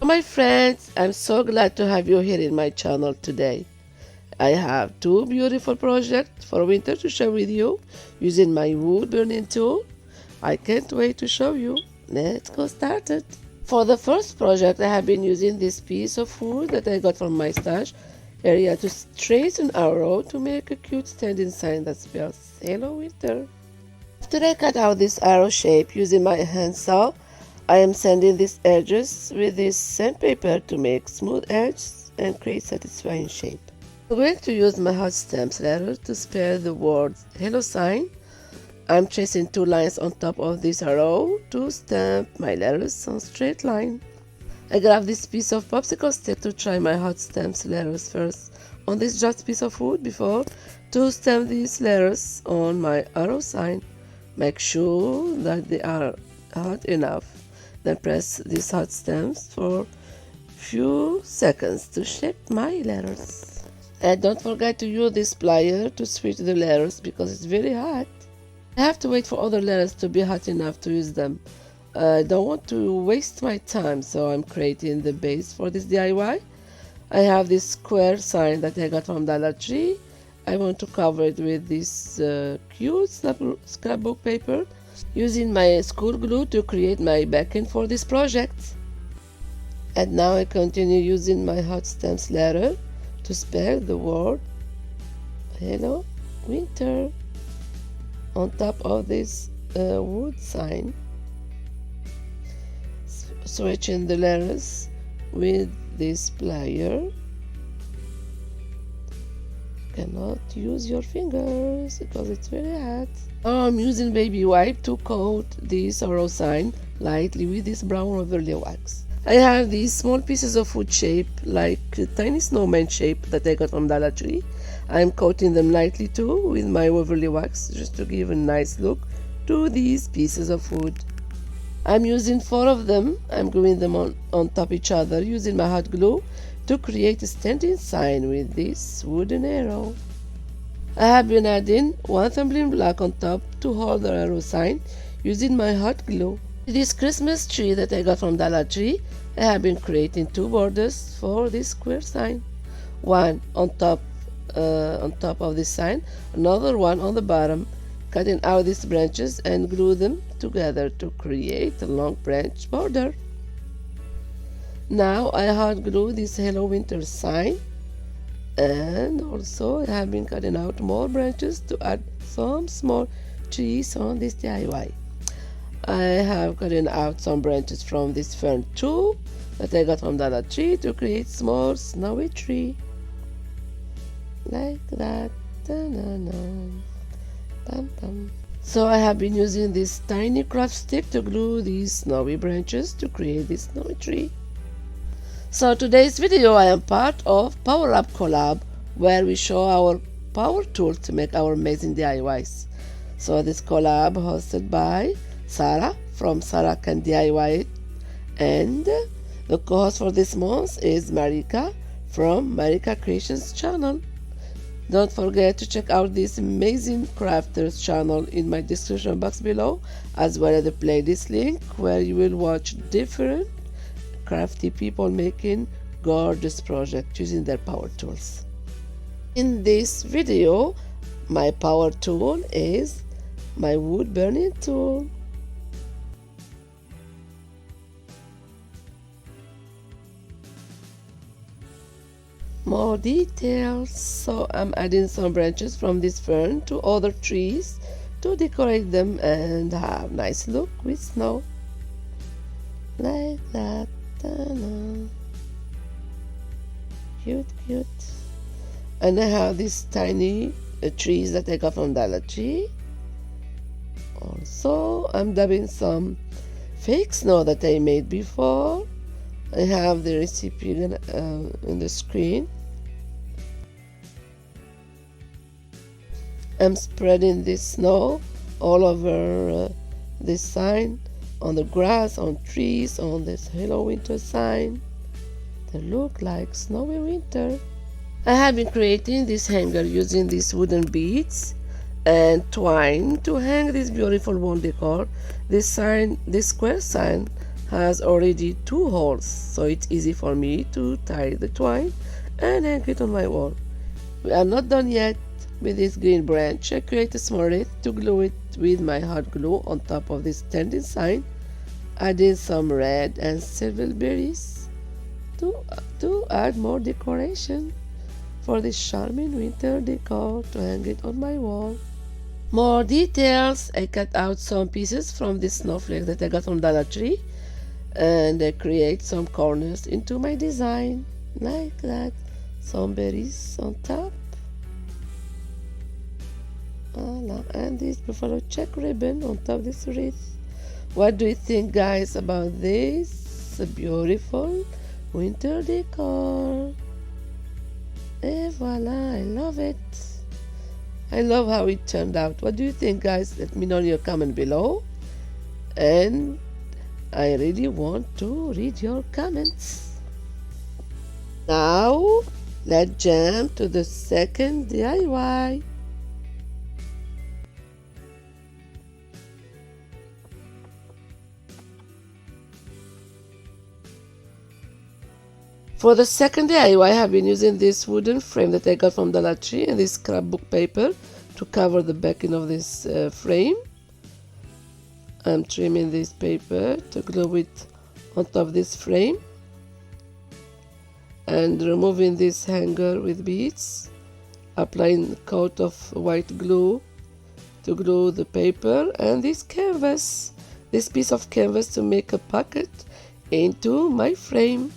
My friends, I'm so glad to have you here in my channel today. I have two beautiful projects for winter to share with you using my wood burning tool. I can't wait to show you. Let's go started. For the first project, I have been using this piece of wood that I got from my stash area to trace an arrow to make a cute standing sign that spells Hello Winter. After I cut out this arrow shape using my handsaw, I am sanding these edges with this sandpaper to make smooth edges and create satisfying shape. I'm going to use my hot stamps letter to spell the word Hello sign. I'm tracing two lines on top of this arrow to stamp my letters on straight line. I grab this piece of popsicle stick to try my hot stamps letters first on this just piece of wood before to stamp these letters on my arrow sign. Make sure that they are hot enough. Then press these hot stamps for few seconds to shape my letters. And don't forget to use this plier to switch the letters because it's very hot. I have to wait for other letters to be hot enough to use them. I don't want to waste my time, so I'm creating the base for this DIY. I have this square sign that I got from Dollar Tree. I want to cover it with this cute scrapbook paper using my school glue to create my backing for this project. And now I continue using my hot stamps letter to spell the word Hello Winter on top of this wood sign, switching the letters with this plier. Cannot use your fingers because it's very hot. Now I'm using baby wipe to coat this arrow sign lightly with this brown overlay wax. I have these small pieces of wood shape like a tiny snowman shape that I got from Dollar Tree. I'm coating them lightly too with my overlay wax just to give a nice look to these pieces of wood. I'm using 4 of them. I'm gluing them on top each other using my hot glue to create a standing sign with this wooden arrow. I have been adding 1 tumbling block on top to hold the arrow sign using my hot glue. With this Christmas tree that I got from Dollar Tree, I have been creating 2 borders for this square sign. One on top of this sign, another one on the bottom, cutting out these branches and glue them together to create a long branch border. Now I hot glue this Hello Winter sign, and also I have been cutting out more branches to add some small trees on this DIY. I have cutting out some branches from this fern too that I got from Dollar Tree to create small snowy tree. Like that. So I have been using this tiny craft stick to glue these snowy branches to create this snowy tree. So today's video I am part of Power Up Collab, where we show our power tools to make our amazing DIYs. So this collab hosted by Sarah from Sarah Can DIY It, and the co-host for this month is Marika from Marika Creations channel. Don't forget to check out this amazing crafters channel in my description box below, as well as the playlist link where you will watch different crafty people making gorgeous projects using their power tools. In this video, my power tool is my wood burning tool. More details. So I'm adding some branches from this fern to other trees to decorate them and have nice look with snow. Like that. Cute, cute. And I have these tiny trees that I got from Dollar Tree. Also, I'm dabbing some fake snow that I made before. I have the recipe in the screen. I'm spreading this snow all over this sign, on the grass, on trees, on this Hello Winter sign. They look like snowy winter. I have been creating this hanger using these wooden beads and twine to hang this beautiful wall decor. This square sign has already 2 holes, so it's easy for me to tie the twine and hang it on my wall. We are not done yet with this green branch. I create a small wreath to glue it with my hot glue on top of this standing sign, adding some red and silver berries to add more decoration for this charming winter decor to hang it on my wall. More details, I cut out some pieces from this snowflake that I got from Dollar Tree, and I create some corners into my design like that. Some berries on top. Voila. And this buffalo check ribbon on top of this wreath. What do you think, guys, about this beautiful winter decor? Et voila, I love it. I love how it turned out. What do you think, guys? Let me know in your comment below. And I really want to read your comments. Now, let's jump to the second DIY. For the second DIY, I have been using this wooden frame that I got from Dollar Tree and this scrapbook paper to cover the backing of this frame. I'm trimming this paper to glue it on top of this frame and removing this hanger with beads, applying a coat of white glue to glue the paper and this piece of canvas to make a pocket into my frame.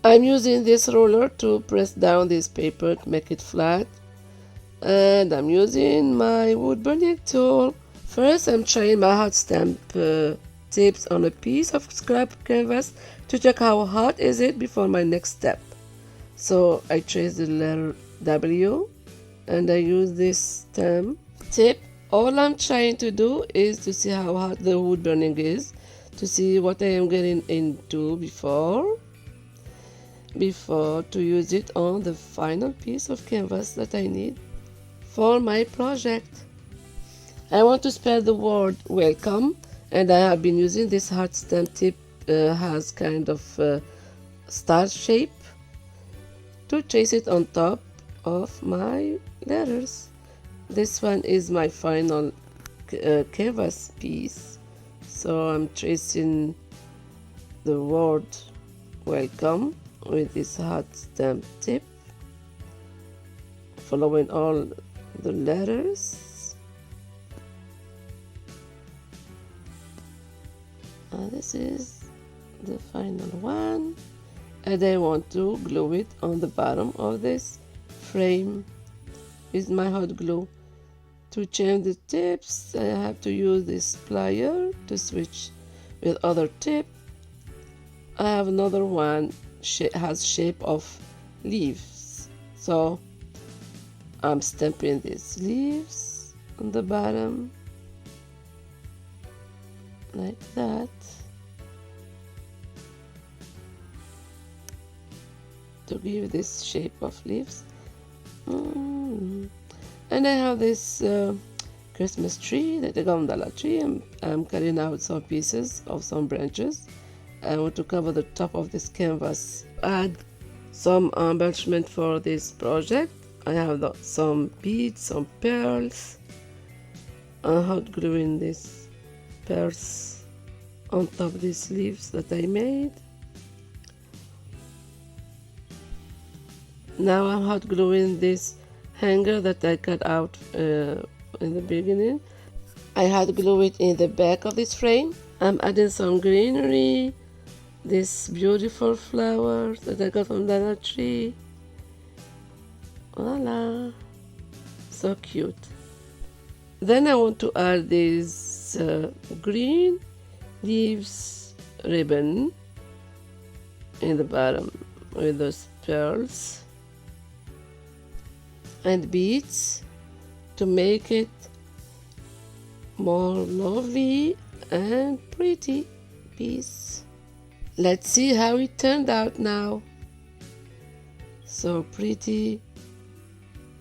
I'm using this roller to press down this paper to make it flat, and I'm using my wood burning tool. First, I'm trying my hot stamp tips on a piece of scrap canvas to check how hot is it before my next step. So I trace the letter W and I use this stamp tip. All I'm trying to do is to see how hot the wood burning is, to see what I am getting into before to use it on the final piece of canvas that I need for my project. I want to spell the word welcome, and I have been using this hot stamp tip, has kind of star shape, to trace it on top of my letters. This one is my final canvas piece, so I'm tracing the word welcome with this hot stamp tip, following all the letters. This is the final one, and I want to glue it on the bottom of this frame with my hot glue. To change the tips, I have to use this plier to switch with other tip. I have another one has shape of leaves, so I'm stamping these leaves on the bottom like that, to give this shape of leaves. And I have this Christmas tree that I got from Dollar Tree. I'm cutting out some pieces of some branches. I want to cover the top of this canvas. Add some embellishment for this project. I have some beads, some pearls. I'm hot gluing these pearls on top of these leaves that I made. Now I'm hot gluing this hanger that I cut out in the beginning. I hot glue it in the back of this frame. I'm adding some greenery, this beautiful flowers that I got from Dollar Tree. Voila, so cute. Then I want to add this green leaves ribbon in the bottom with those pearls and beads to make it more lovely and pretty piece. Let's see how it turned out now. So pretty,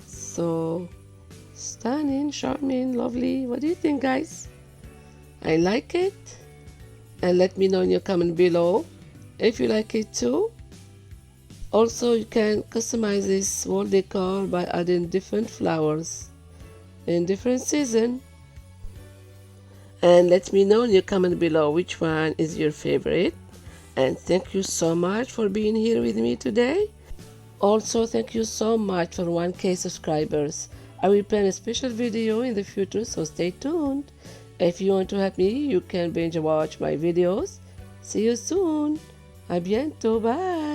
so stunning, charming, lovely. What do you think, guys? I like it. and let me know in your comment below if you like it too. Also, you can customize this wall decor by adding different flowers in different season. And let me know in your comment below which one is your favorite. And thank you so much for being here with me today. Also, thank you so much for 1K subscribers. I will plan a special video in the future, so stay tuned. If you want to help me, you can binge watch my videos. See you soon. À bientôt. Bye.